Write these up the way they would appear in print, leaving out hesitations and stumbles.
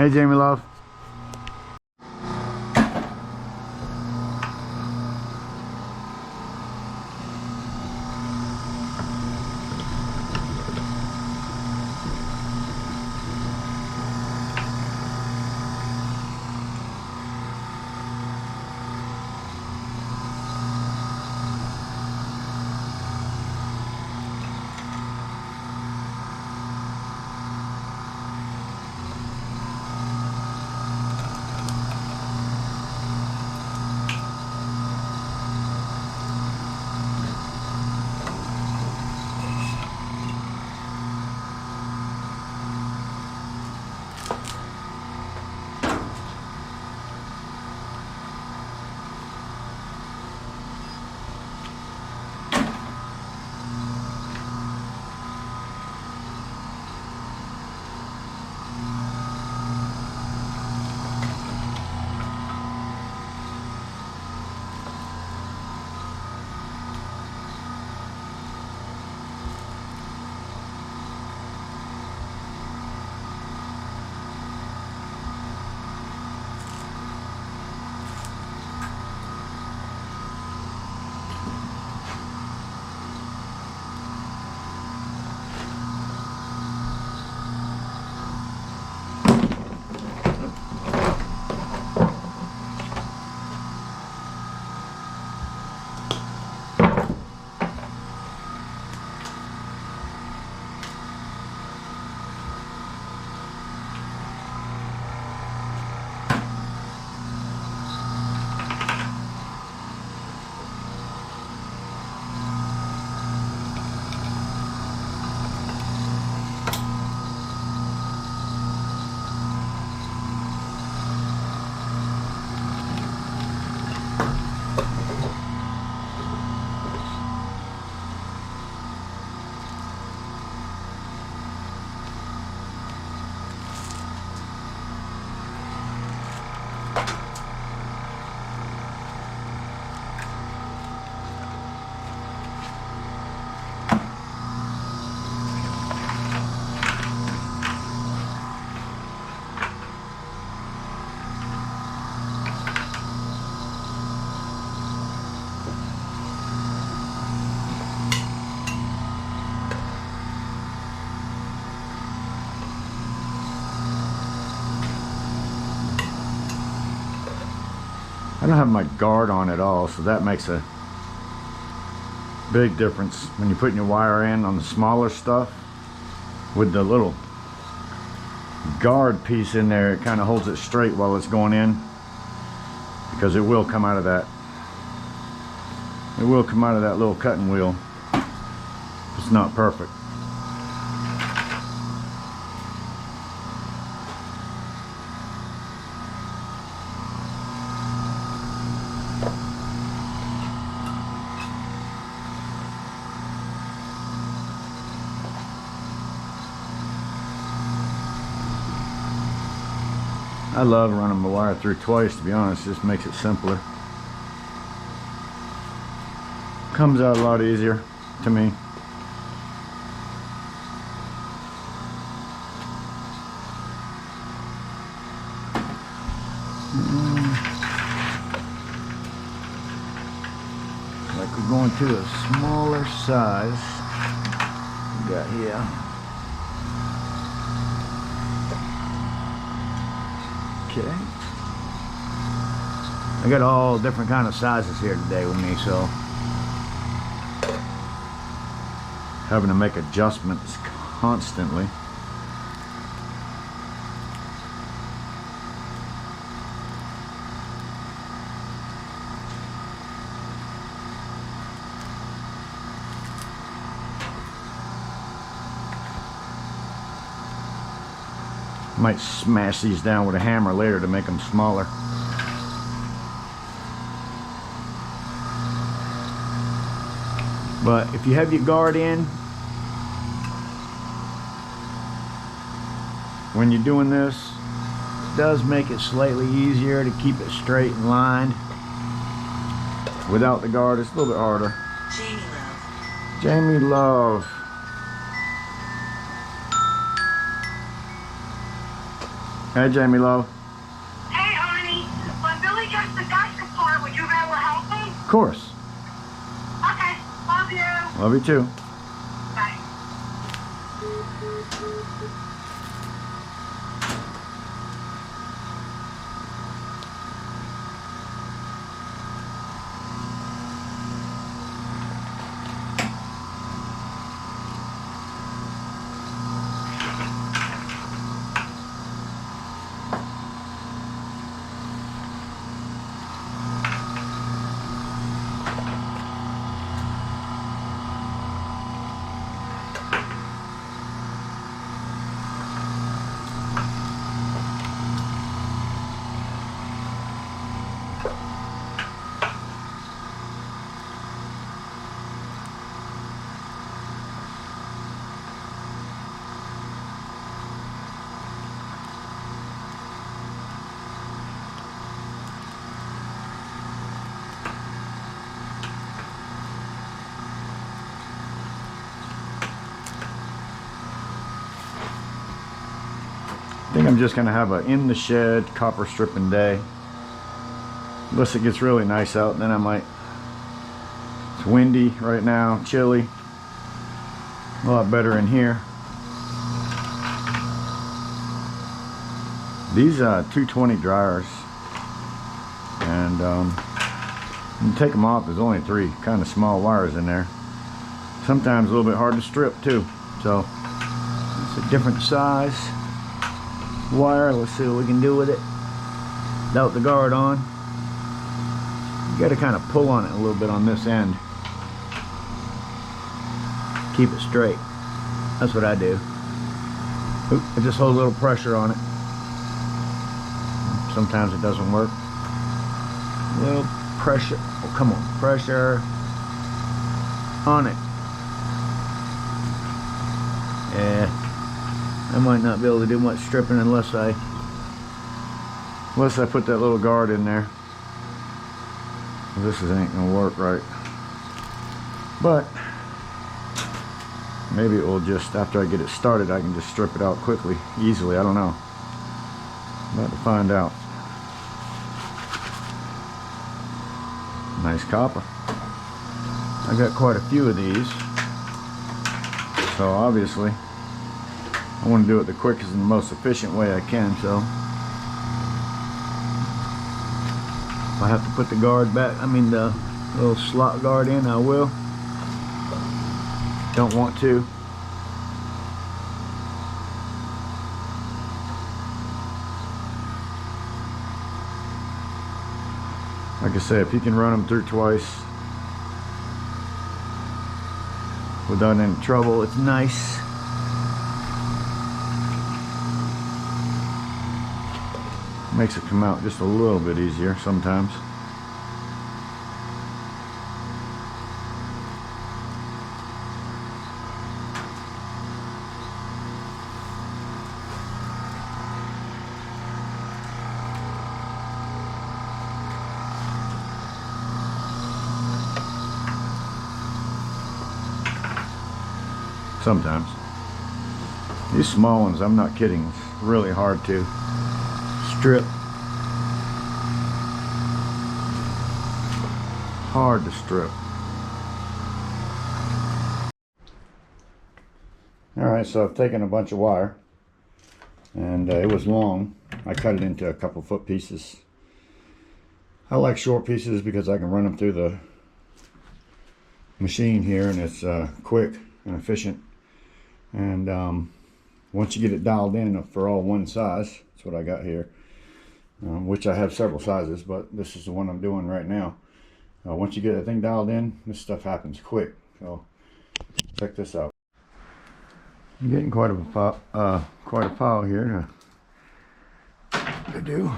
Hey, Jamie Love. I don't have my guard on at all, so that makes a big difference when you're putting your wire in on the smaller stuff. With the little guard piece in there, it kind of holds it straight while it's going in, because it will come out of that. It will come out of that little cutting wheel. It's not perfect. I love running my wire through twice, to be honest. It just makes it simpler. Comes out a lot easier to me. Like we're going to a smaller size. We got here. Okay. I got all different kind of sizes here today with me, so having to make adjustments constantly. Might smash these down with a hammer later to make them smaller. But if you have your guard in, when you're doing this, it does make it slightly easier to keep it straight and lined. Without the guard, it's a little bit harder. Jamie Love. Jamie Love. Hey, Jamie Love. Hey, honey. When Billy gets the dust report, would you be able to help me? Of course. Okay. Love you. Love you too. Bye. I think I'm just gonna have a in the shed copper stripping day. Unless it gets really nice out, then I might. It's windy right now, chilly. A lot better in here. These 220 dryers, and you take them off, there's only 3 kind of small wires in there. Sometimes a little bit hard to strip too. So it's a different size wire. Let's see what we can do with it without the guard on. You got to kind of pull on it a little bit on this end. Keep it straight. That's what I do. Oop, I just hold a little pressure on it. Sometimes it doesn't work. A little pressure. Oh, come on. Pressure on it. Yeah. I might not be able to do much stripping unless I put that little guard in there. This ain't gonna work right. But maybe it will just, after I get it started, I can just strip it out quickly, easily. I don't know. I'm about to find out. Nice copper. I got quite a few of these. So obviously I want to do it the quickest and the most efficient way I can, so if I have to put the guard back, I mean the little slot guard in, I will. Don't want to. Like I said, if you can run them through twice without any trouble, it's nice. Makes it come out just a little bit easier sometimes. Sometimes. These small ones, I'm not kidding, it's really hard to strip. Hard to strip. Alright, so I've taken a bunch of wire, and it was long. I cut it into a couple foot pieces. I like short pieces because I can run them through the machine here, and it's quick and efficient. And once you get it dialed in for all one size, that's what I got here, which I have several sizes, but this is the one I'm doing right now. Once you get that thing dialed in, this stuff happens quick. So check this out. I'm getting quite a pile here to do.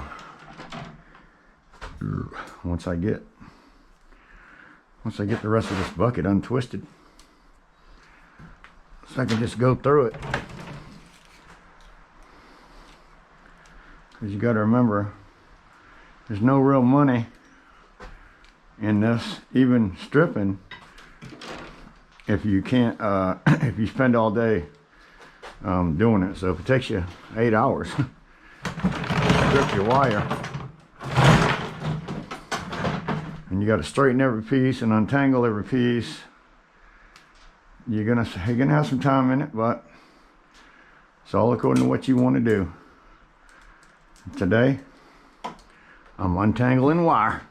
Once I get the rest of this bucket untwisted, so I can just go through it. Because you got to remember, there's no real money in this, even stripping, if you can't if you spend all day doing it. So if it takes you 8 hours strip your wire. And you got to straighten every piece and untangle every piece. You're gonna have some time in it, but it's all according to what you want to do. Today, I'm untangling wire.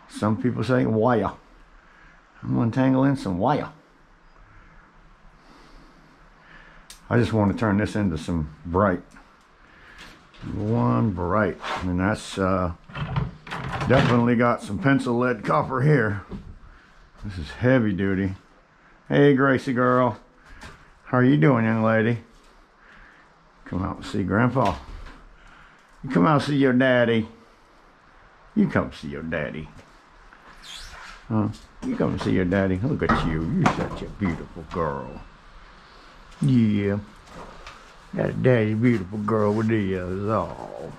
Some people say wire. I'm untangling some wire. I just want to turn this into some bright. One bright. And that's definitely got some pencil lead copper here. This is heavy duty. Hey Gracie girl. How are you doing, young lady? Come out and see Grandpa. You come out and see your daddy. You come see your daddy. You come see your daddy. Look at you. You're such a beautiful girl. Yeah. Got a daddy beautiful girl with the others all.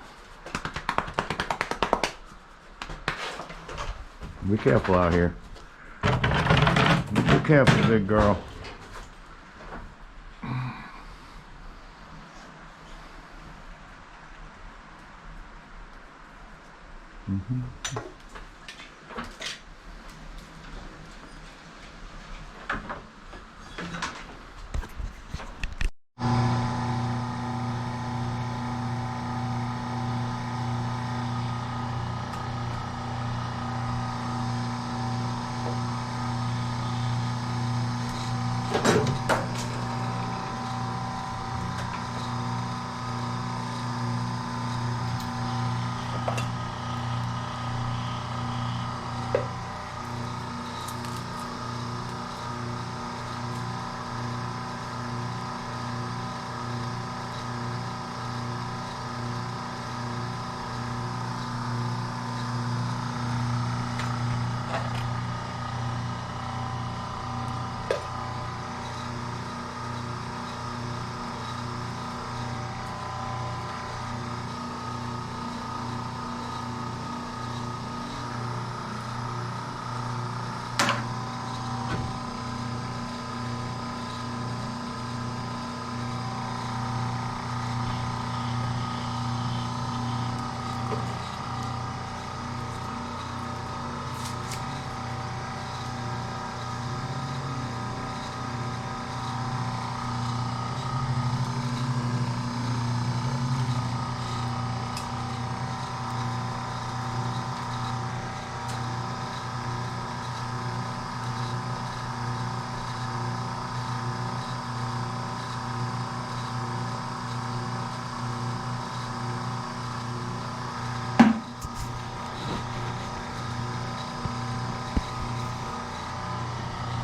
Be careful out here. Be careful, big girl.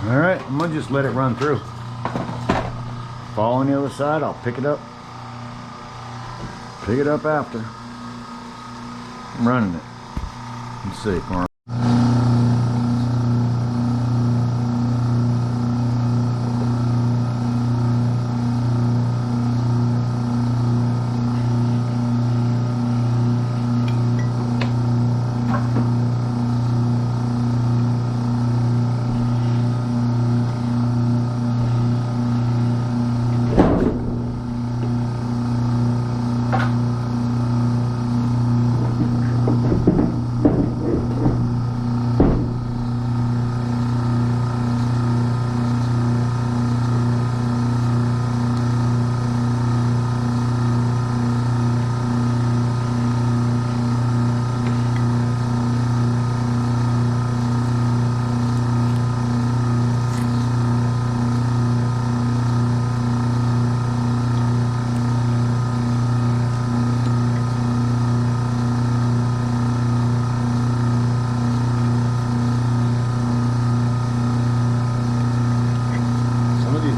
Alright, I'm gonna just let it run through. Fall on the other side, I'll pick it up. Pick it up after. I'm running it. Let's see.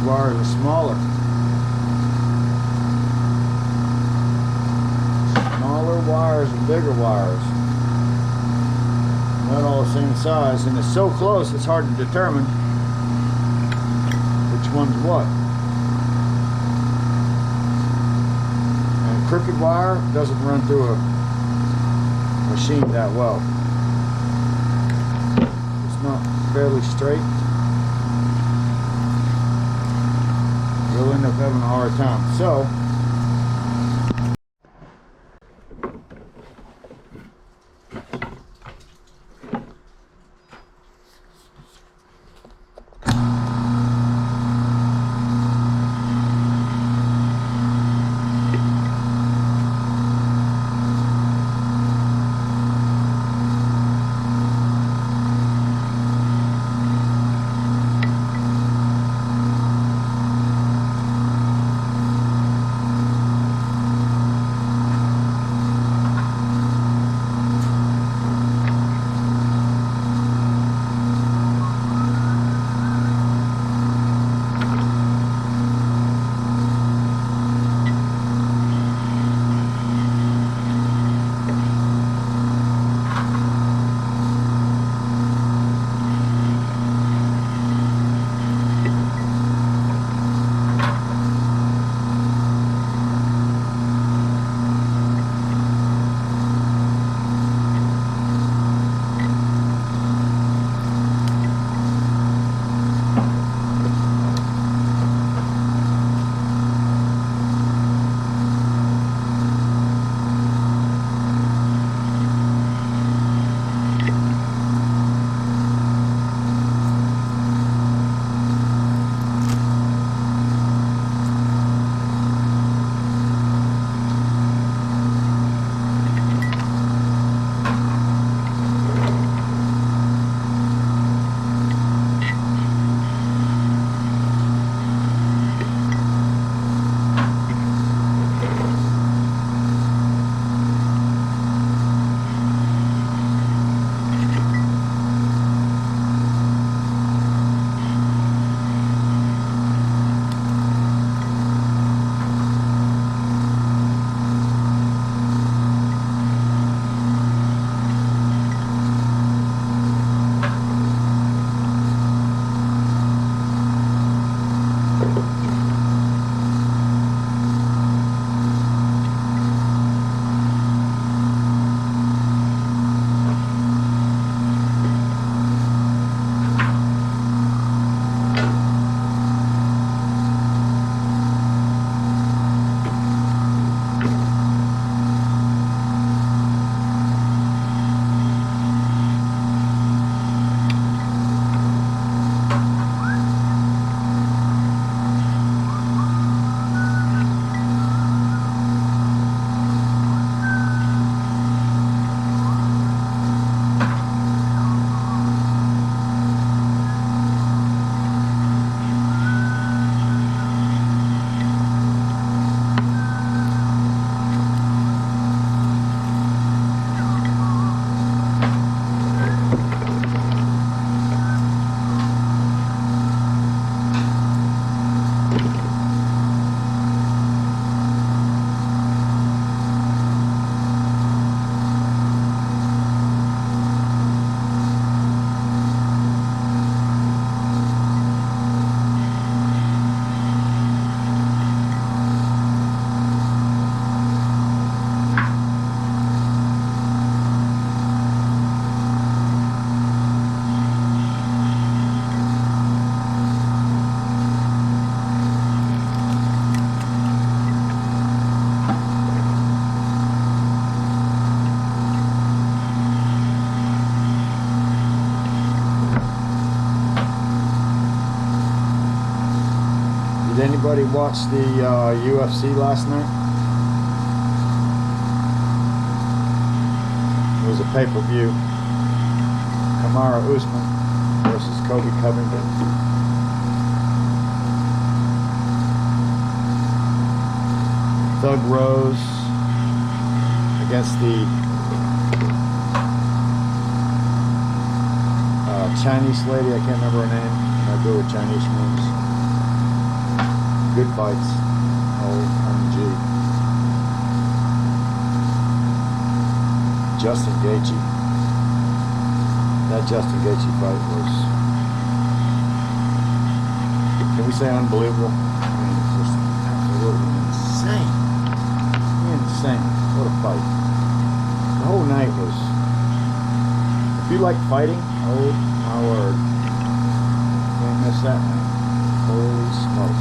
Wires are smaller. Smaller wires and bigger wires. Not all the same size, and it's so close it's hard to determine which one's what. And crooked wire doesn't run through a machine that well. It's not fairly straight. You'll end up having a hard time. So Did anybody watch the UFC last night? It was a pay-per-view. Kamara Usman versus Kobe Covington. Thug Rose against the Chinese lady. I can't remember her name. I go with Chinese names. Good fights. OMG. Justin Gaethje. That Justin Gaethje fight was, can we say, unbelievable? I mean, it's just absolutely insane. Insane. What a fight. The whole night was, if you like fighting, oh my word, can't miss that night. Holy smoke.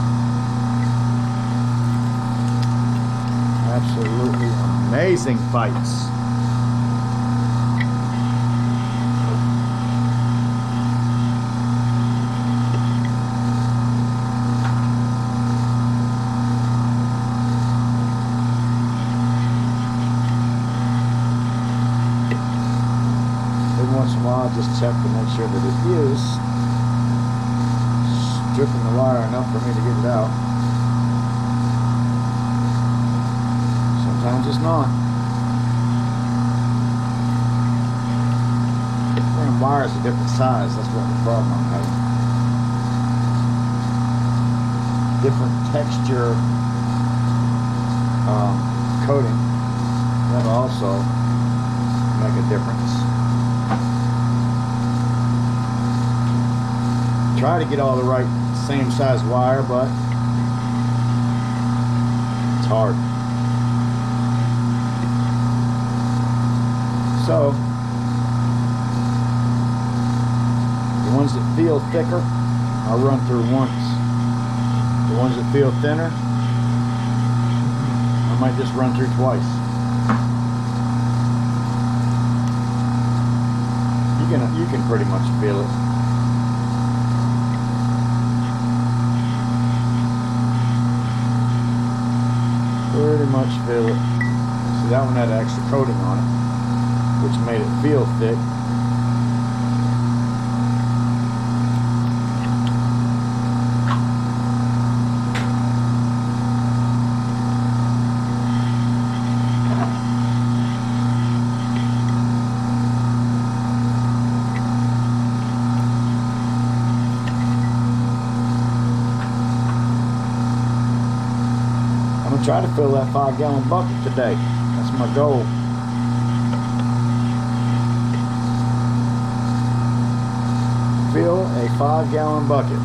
Absolutely amazing fights. Once in a while, I just check to make sure that it is stripping the wire enough for me to get it out. Sometimes it's not. Damn wire's a different size. That's what the problem I'm having. Different texture coating. That'll also make a difference. Try to get all the right same size wire, but it's hard. So the ones that feel thicker, I'll run through once. The ones that feel thinner, I might just run through twice. You can pretty much feel it. Pretty much feel it. See, that one had an extra coating on it, which made it feel thick. Try to fill that 5-gallon bucket today. That's my goal. Fill a 5-gallon bucket.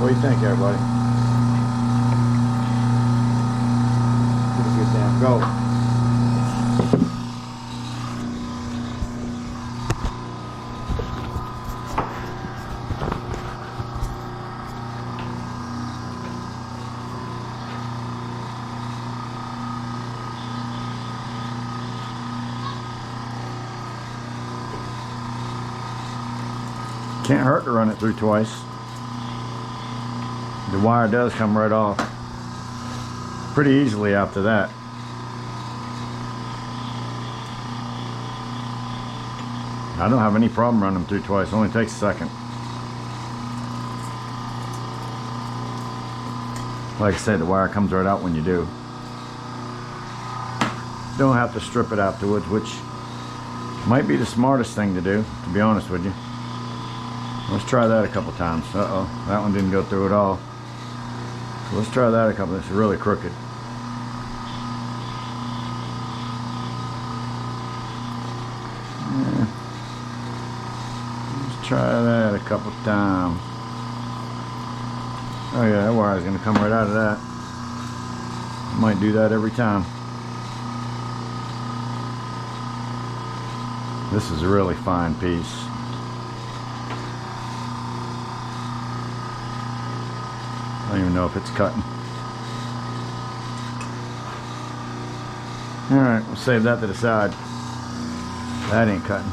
What do you think, everybody? Pretty good damn goal. Can't hurt to run it through twice. The wire does come right off pretty easily after that. I don't have any problem running them through twice. It only takes a second. Like I said, the wire comes right out when you do. Don't have to strip it afterwards, which might be the smartest thing to do, to be honest with you. Let's try that a couple times. Uh-oh, that one didn't go through at all. So let's try that a couple. It's really crooked. Yeah. Let's try that a couple times. Oh yeah, that wire is going to come right out of that. Might do that every time. This is a really fine piece. I don't even know if it's cutting. Alright, we'll save that to the side. That ain't cutting.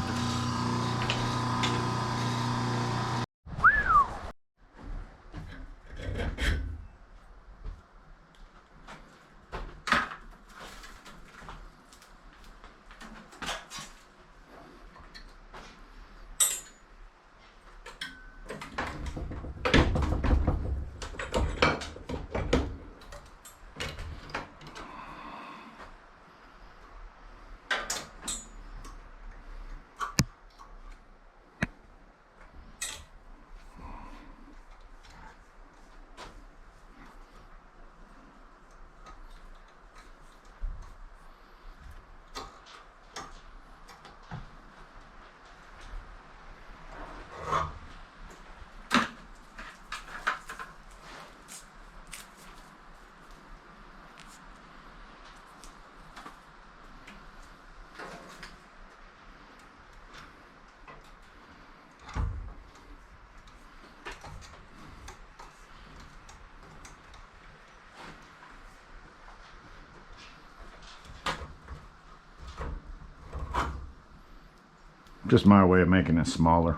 Just my way of making it smaller.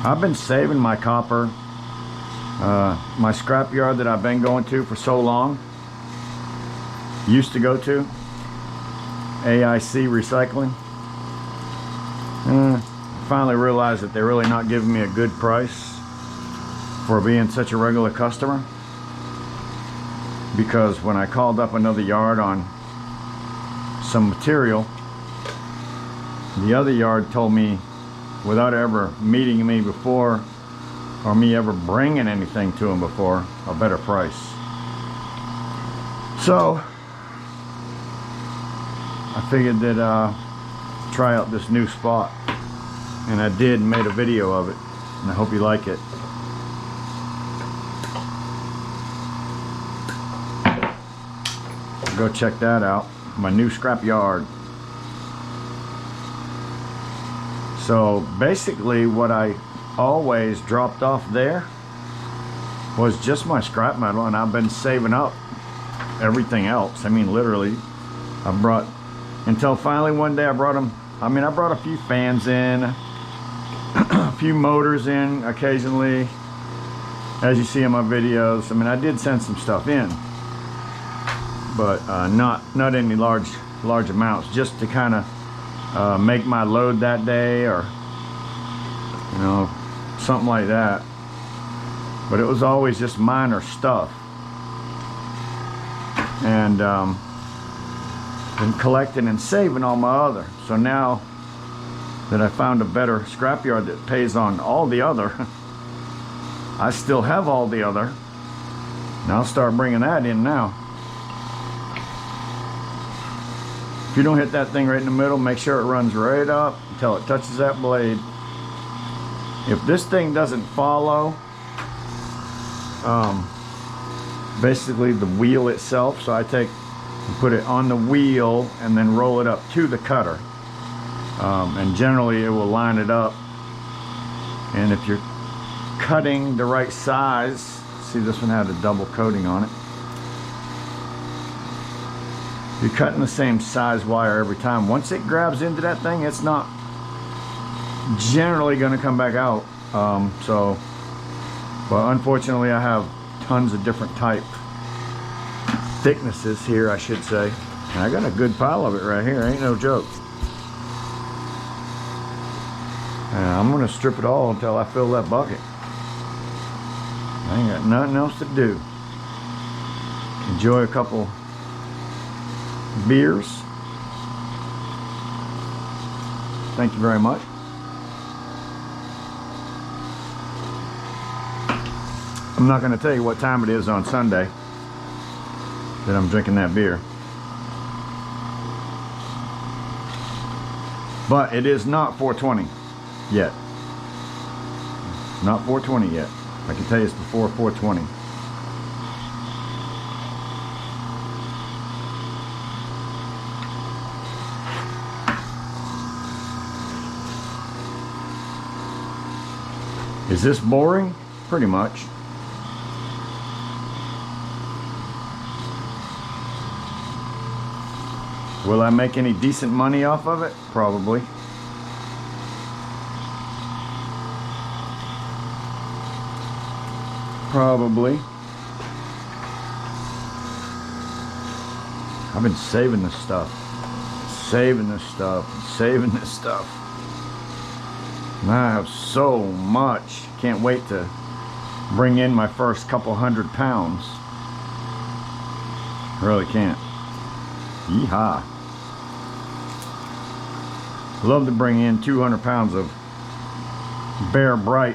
I've been saving my copper, my scrapyard that I've been going to for so long, used to go to, AIC Recycling. Finally realized that they're really not giving me a good price for being such a regular customer, because when I called up another yard on some material, the other yard told me, without ever meeting me before or me ever bringing anything to them before, a better price. So I figured that try out this new spot, and I did, and made a video of it, and I hope you like it. Go check that out, my new scrap yard. So basically what I always dropped off there was just my scrap metal, and I've been saving up everything else. I mean, literally, I brought, until finally one day I brought them, I brought a few fans in, a few motors in occasionally, as you see in my videos. I mean, I did send some stuff in, but not any large amounts, just to kind of make my load that day, or you know, something like that. But it was always just minor stuff, and been collecting and saving all my other. So now that I found a better scrapyard that pays on all the other, I still have all the other, and I'll start bringing that in now. If you don't hit that thing right in the middle, make sure it runs right up until it touches that blade. If this thing doesn't follow basically the wheel itself, so I take and put it on the wheel and then roll it up to the cutter, and generally it will line it up. And if you're cutting the right size, see, this one had a double coating on it. You're cutting the same size wire every time. Once it grabs into that thing, it's not generally going to come back out. But unfortunately, I have tons of different type thicknesses here, I should say. And I got a good pile of it right here, ain't no joke. And I'm going to strip it all until I fill that bucket. I ain't got nothing else to do. Enjoy a couple beers. Thank you very much. I'm not going to tell you what time it is on Sunday that I'm drinking that beer, but it is not 4:20 yet. Not 4:20 yet. I can tell you it's before 4:20. Is this boring? Pretty much. Will I make any decent money off of it? Probably. Probably. I've been saving this stuff. Saving this stuff. Saving this stuff. And I have so much. Can't wait to bring in my first couple hundred pounds. Really can't. Yeehaw. Love to bring in 200 pounds of Bear Bright.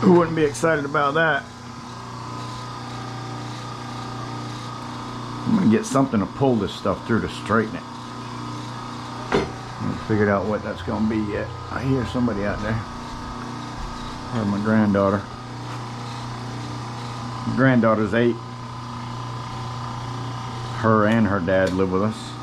Who wouldn't be excited about that? I'm gonna get something to pull this stuff through to straighten it. I haven't figured out what that's gonna be yet. I hear somebody out there. Or my granddaughter. My granddaughter's 8. Her and her dad live with us.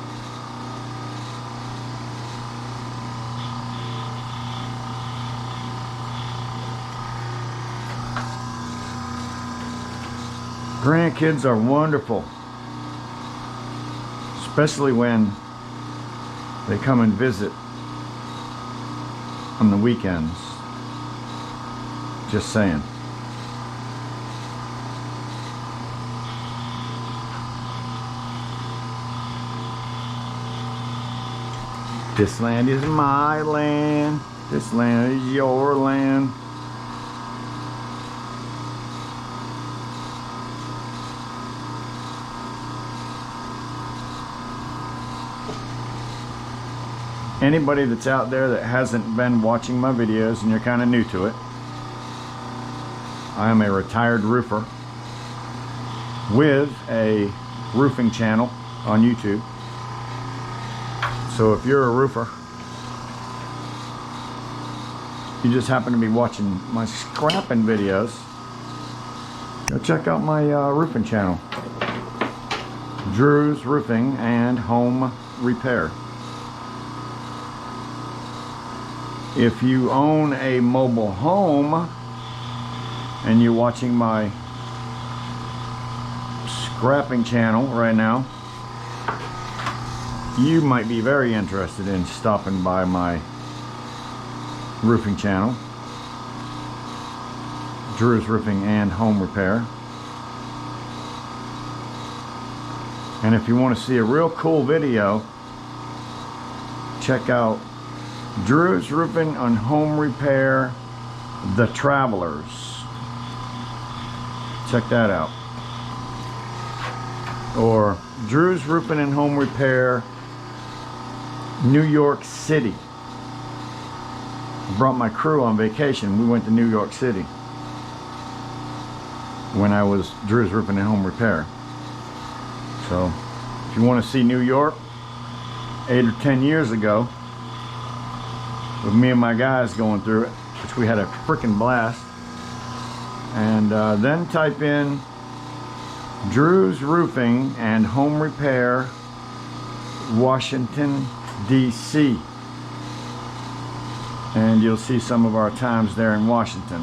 Grandkids are wonderful, especially when they come and visit on the weekends. Just saying. This land is my land. This land is your land. Anybody that's out there that hasn't been watching my videos and you're kind of new to it, I am a retired roofer with a roofing channel on YouTube. So if you're a roofer, you just happen to be watching my scrapping videos, go check out my roofing channel, Drew's Roofing and Home Repair. If you own a mobile home and you're watching my scrapping channel right now, you might be very interested in stopping by my roofing channel, Drew's Roofing and Home Repair. And if you want to see a real cool video, check out Drew's Roofing and Home Repair, The Travelers. Check that out. Or Drew's Roofing and Home Repair, New York City. I brought my crew on vacation. We went to New York City when I was Drew's Roofing and Home Repair. So if you want to see New York 8 or 10 years ago, with me and my guys going through it, which we had a freaking blast. And then type in Drew's Roofing and Home Repair, Washington, D.C. And you'll see some of our times there in Washington.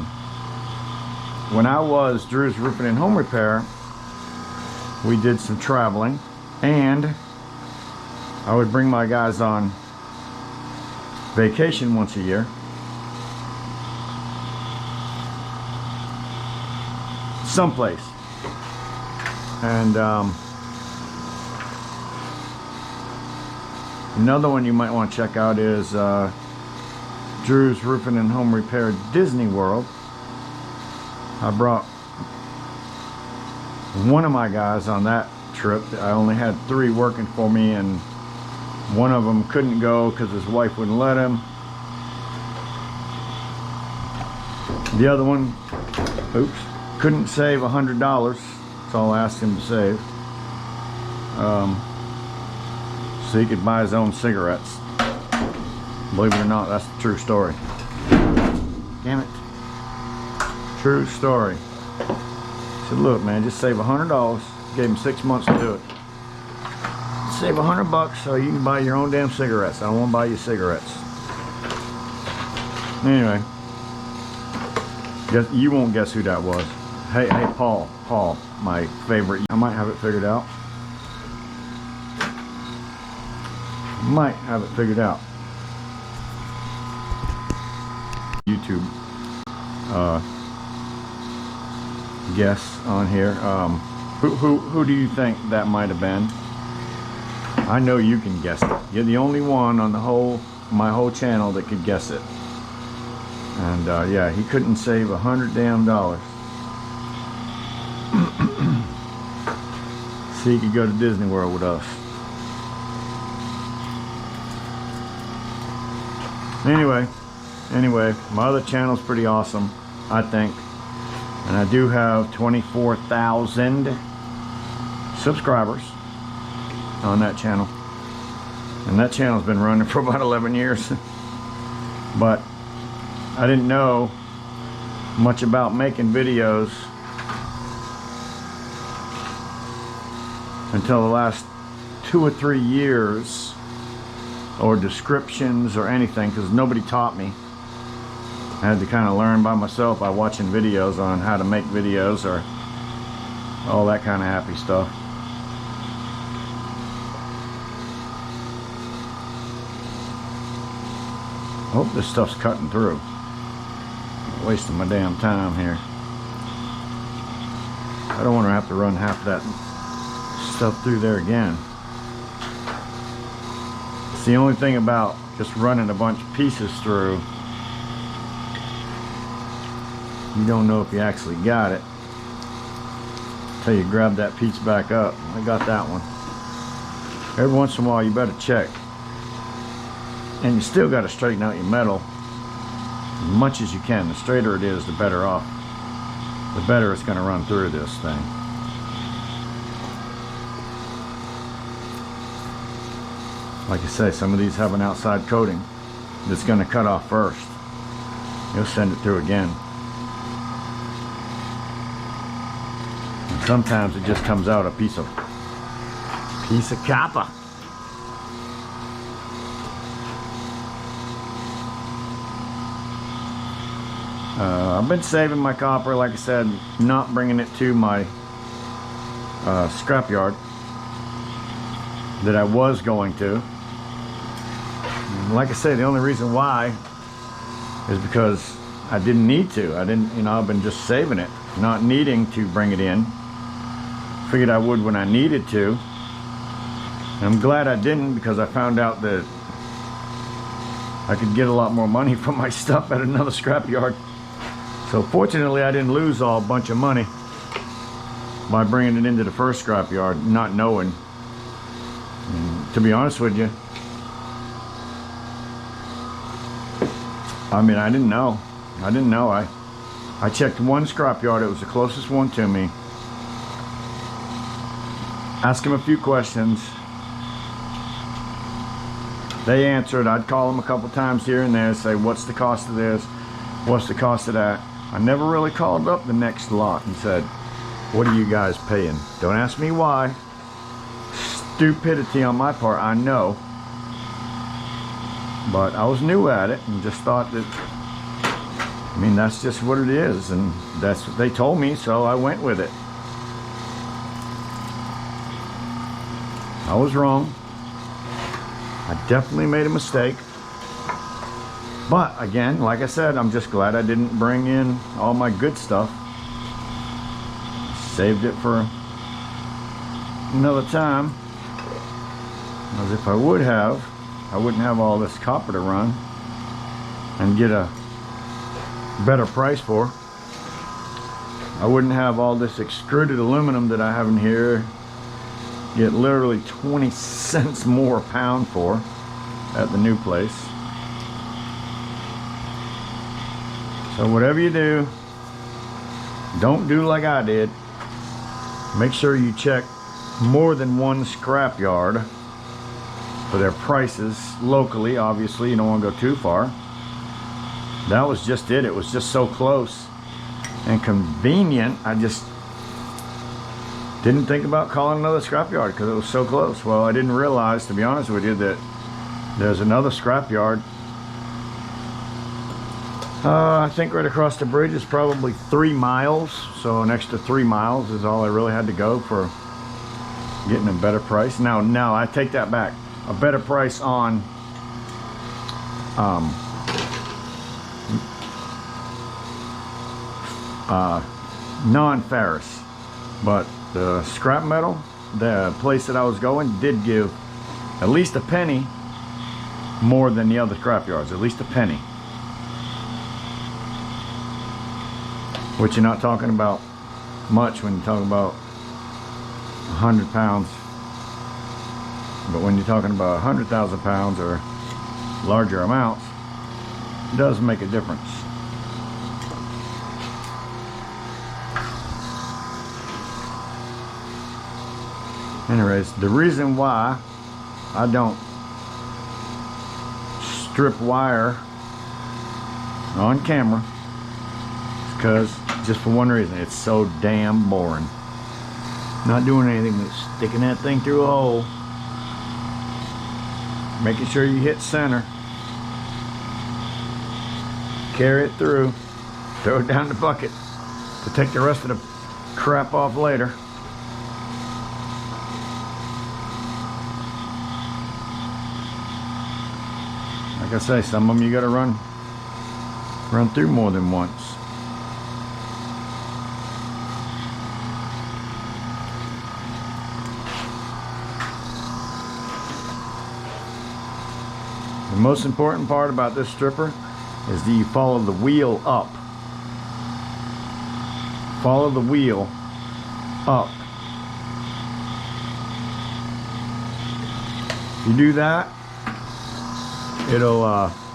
When I was Drew's Roofing and Home Repair, we did some traveling, and I would bring my guys on vacation once a year. Someplace. And another one you might want to check out is Drew's Roofing and Home Repair Disney World. I brought one of my guys on that trip. I only had 3 working for me, and one of them couldn't go because his wife wouldn't let him. The other one, couldn't save $100. That's all I asked him to save. So he could buy his own cigarettes. Believe it or not, that's the true story. Damn it. True story. I said, look man, just save $100. Gave him 6 months to do it. Save $100 so you can buy your own damn cigarettes. I don't want to buy you cigarettes. Anyway, Guess, you won't guess who that was. Hey, Paul, my favorite. I might have it figured out. Might have it figured out. YouTube guess on here. Who do you think that might have been? I know you can guess it. You're the only one on my whole channel that could guess it. And yeah, he couldn't save $100 damn. So he could go to Disney World with us. Anyway, my other channel's pretty awesome, I think. And I do have 24,000 subscribers on that channel. And that channel's been running for about 11 years. But I didn't know much about making videos until the last 2 or 3 years, or descriptions or anything, because nobody taught me. I had to kind of learn by myself by watching videos on how to make videos or all that kind of happy stuff. I hope this stuff's cutting through. I'm wasting my damn time here. I don't want to have to run half that stuff through there again. It's the only thing about just running a bunch of pieces through. You don't know if you actually got it until you grab that piece back up. I got that one. Every once in a while you better check. And you still got to straighten out your metal as much as you can. The straighter it is, the better off. The better it's going to run through this thing. Like I say, some of these have an outside coating that's going to cut off first. You'll send it through again. And sometimes it just comes out a piece of copper. I've been saving my copper, like I said, not bringing it to my scrapyard that I was going to. And like I say, the only reason why is because I didn't need to. I didn't, you know, I've been just saving it, not needing to bring it in. Figured I would when I needed to. And I'm glad I didn't, because I found out that I could get a lot more money from my stuff at another scrapyard. So fortunately I didn't lose a bunch of money by bringing it into the first scrapyard, not knowing. And to be honest with you, I mean, I didn't know. I checked one scrapyard. It was the closest one to me. Asked them a few questions. They answered. I'd call them a couple times here and there, say, what's the cost of this? What's the cost of that? I never really called up the next lot and said, what are you guys paying? Don't ask me why. Stupidity on my part, I know. But I was new at it and just thought that, I mean, that's just what it is, and that's what they told me, so I went with it. I was wrong. I definitely made a mistake. But again, like I said, I'm just glad I didn't bring in all my good stuff. Saved it for another time. As if I would have, I wouldn't have all this copper to run and get a better price for. I wouldn't have all this extruded aluminum that I have in here, get literally 20 cents more a pound for at the new place. So whatever you do, don't do like I did. Make sure you check more than one scrapyard for their prices locally. Obviously, you don't want to go too far. That was just it. It was just so close and convenient. I just didn't think about calling another scrapyard because it was so close. Well, I didn't realize, to be honest with you, that there's another scrapyard I think right across the bridge is probably 3 miles, so an extra 3 miles is all I really had to go for getting a better price. Now, no, I take that back. A better price on non-ferrous, but the scrap metal, the place that I was going did give at least a penny more than the other scrap yards, at least a penny. Which you're not talking about much when you're talking about 100 pounds. But when you're talking about 100,000 pounds or larger amounts, it does make a difference. Anyways, the reason why I don't strip wire on camera is because, just for one reason, it's so damn boring. Not doing anything but sticking that thing through a hole, making sure you hit center, carry it through, throw it down the bucket to take the rest of the crap off later. Like I say, some of them you gotta run through more than once. The most important part about this stripper is that you follow the wheel up. Follow the wheel up. If you do that, it'll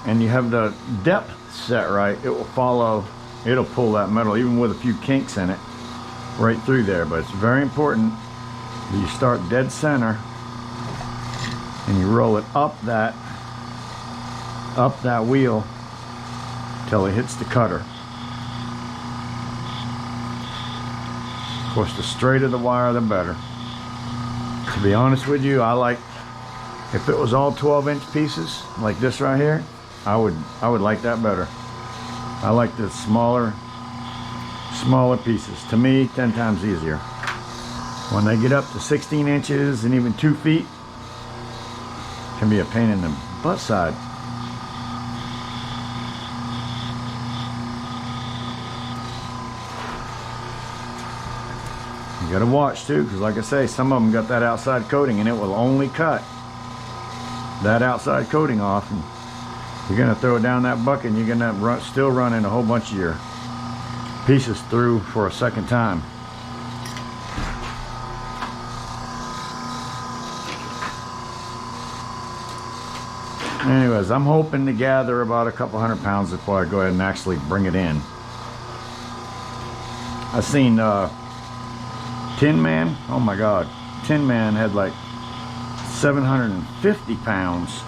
and you have the depth set right, it will follow, it'll pull that metal even with a few kinks in it right through there. But it's very important that you start dead center and you roll it up that wheel till it hits the cutter. Of course, the straighter the wire, the better. To be honest with you, I like, if it was all 12-inch pieces like this right here, I would like that better. I like the smaller pieces. To me, 10 times easier. When they get up to 16 inches and even 2 feet, it can be a pain in the butt side. You gotta watch too, because like I say, some of them got that outside coating and it will only cut that outside coating off, and you're gonna throw it down that bucket and you're gonna still running a whole bunch of your pieces through for a second time. Anyways, I'm hoping to gather about a couple 100 pounds before I go ahead and actually bring it in. I seen Tin Man, oh my god, Tin Man had like 750 pounds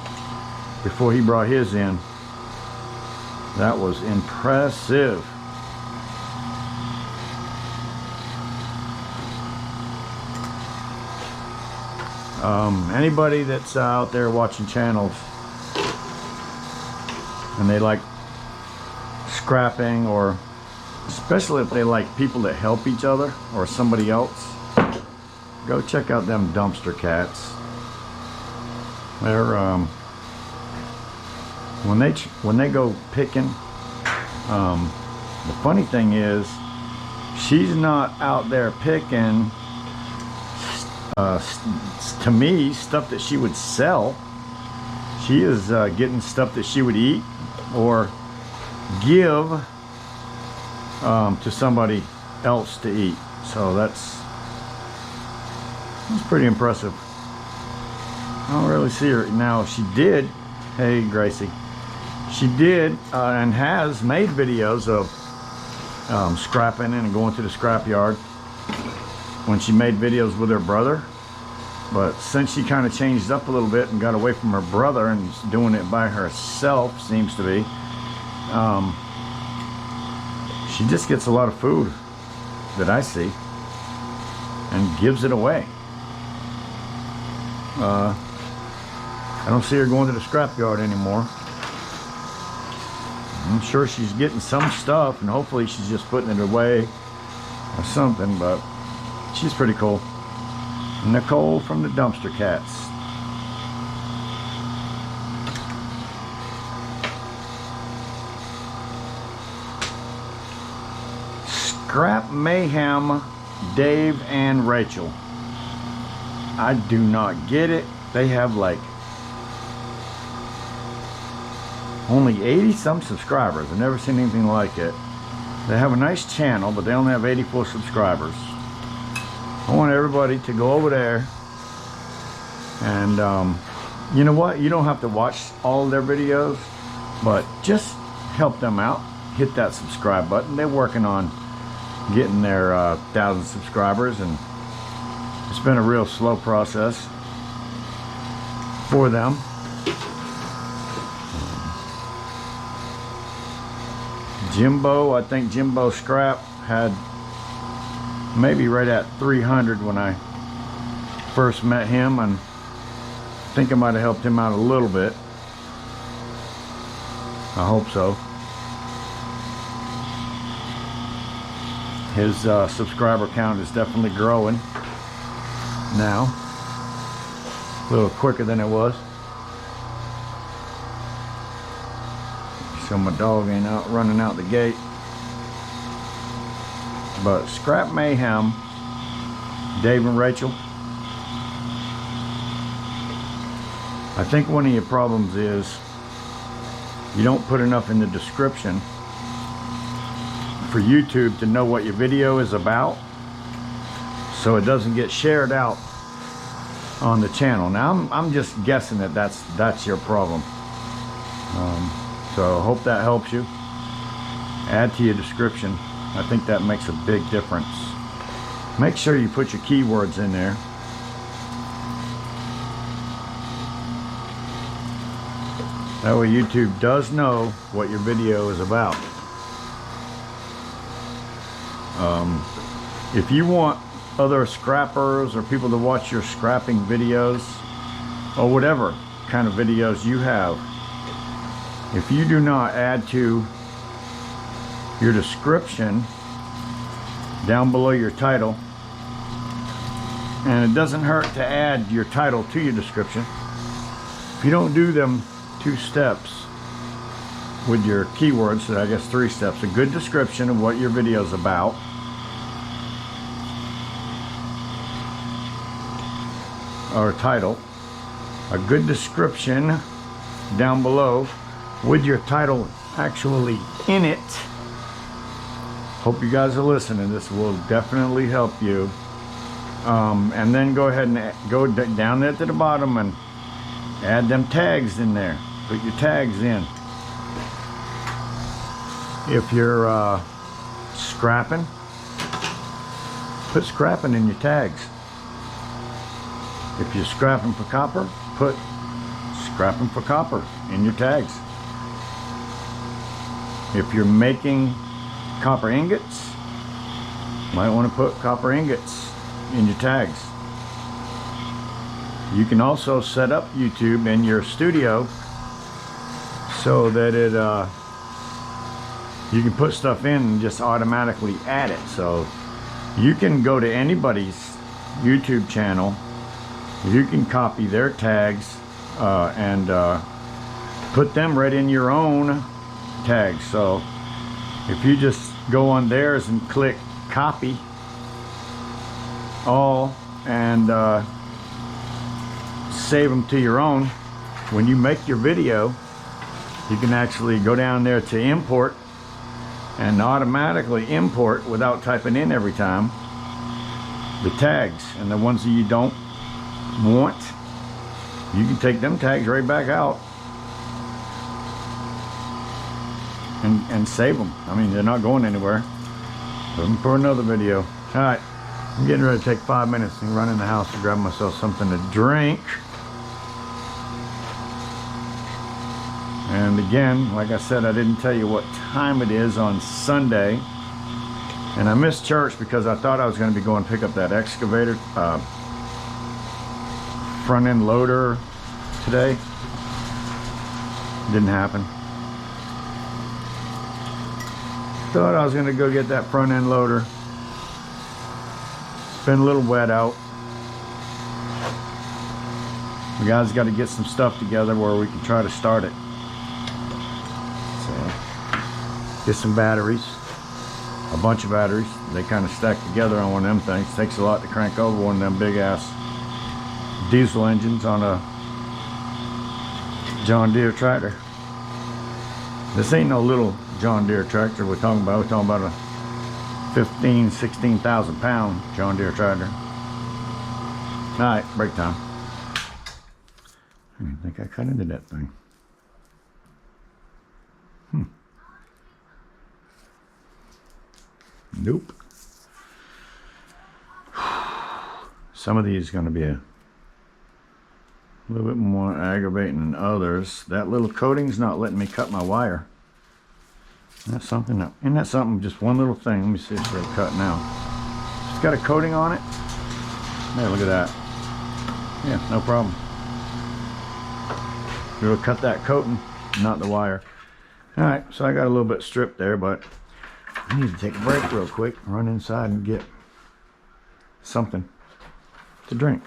before he brought his in. That was impressive. Anybody that's out there watching channels and they like scrapping, or especially if they like people that help each other or somebody else, go check out them dumpster cats. They're when they go picking, the funny thing is she's not out there picking to me stuff that she would sell. She is getting stuff that she would eat or give to somebody else to eat. So that's pretty impressive. I don't really see her now. She did, hey Gracie, she did and has made videos of scrapping and going to the scrap yard when she made videos with her brother. But since she kind of changed up a little bit and got away from her brother and is doing it by herself, seems to be, she just gets a lot of food that I see and gives it away. I don't see her going to the scrap yard anymore. I'm sure she's getting some stuff, and hopefully she's just putting it away or something, but she's pretty cool. Nicole from the Dumpster Cats. Scrap Mayhem, Dave and Rachel. I do not get it. They have like only 80 some subscribers. I've never seen anything like it. They have a nice channel, but they only have 84 subscribers. I want everybody to go over there and you know what? You don't have to watch all of their videos, but just help them out. Hit that subscribe button. They're working on getting their 1,000 subscribers, and it's been a real slow process for them. Jimbo, I think Jimbo Scrap had maybe right at 300 when I first met him, and I think I might have helped him out a little bit. I hope so. His subscriber count is definitely growing now, a little quicker than it was. So my dog ain't out running out the gate. But Scrap Mayhem, Dave and Rachel, I think one of your problems is you don't put enough in the description for YouTube to know what your video is about, so it doesn't get shared out on the channel. Now I'm just guessing that that's your problem. So I hope that helps you. Add to your description. I think that makes a big difference. Make sure you put your keywords in there. That way YouTube does know what your video is about. If you want other scrappers or people to watch your scrapping videos, or whatever kind of videos you have, if you do not add to your description down below your title, and it doesn't hurt to add your title to your description, if you don't do them 2 steps with your keywords, so I guess 3 steps, a good description of what your video is about, or title, a good description down below with your title actually in it. Hope you guys are listening. This will definitely help you. And then go ahead and go down there to the bottom and add them tags in there. Put your tags in. If you're scrapping, put scrapping in your tags. If you're scrapping for copper, put scrapping for copper in your tags. If you're making copper ingots, you might want to put copper ingots in your tags. You can also set up YouTube in your studio so that it you can put stuff in and just automatically add it. So you can go to anybody's YouTube channel, you can copy their tags and put them right in your own tags. So if you just go on theirs and click copy all and save them to your own, when you make your video, you can actually go down there to import and automatically import without typing in every time the tags, and the ones that you don't want, you can take them tags right back out and save them. I mean, they're not going anywhere. Put them for another video. All right, I'm getting ready to take 5 minutes and run in the house to grab myself something to drink. And again, like I said, I didn't tell you what time it is on Sunday, and I missed church because I thought I was going to be going to pick up that excavator front end loader today. Didn't happen. Thought I was gonna go get that front end loader. It's been a little wet out. We guys got to get some stuff together where we can try to start it. So, get some batteries, a bunch of batteries. They kind of stack together on one of them things. Takes a lot to crank over one of them big ass diesel engines on a John Deere tractor. This ain't no little John Deere tractor we're talking about. We're talking about a 15, 16,000 pound John Deere tractor. All right, break time. I think I cut into that thing. Nope. Some of these are going to be a little bit more aggravating than others. That little coating's not letting me cut my wire. That's something that, isn't that something? Just one little thing. Let me see if it'll cut now. It's got a coating on it. Hey, look at that. Yeah, no problem. It'll cut that coating, not the wire. All right, so I got a little bit stripped there, but I need to take a break real quick, run inside and get something to drink.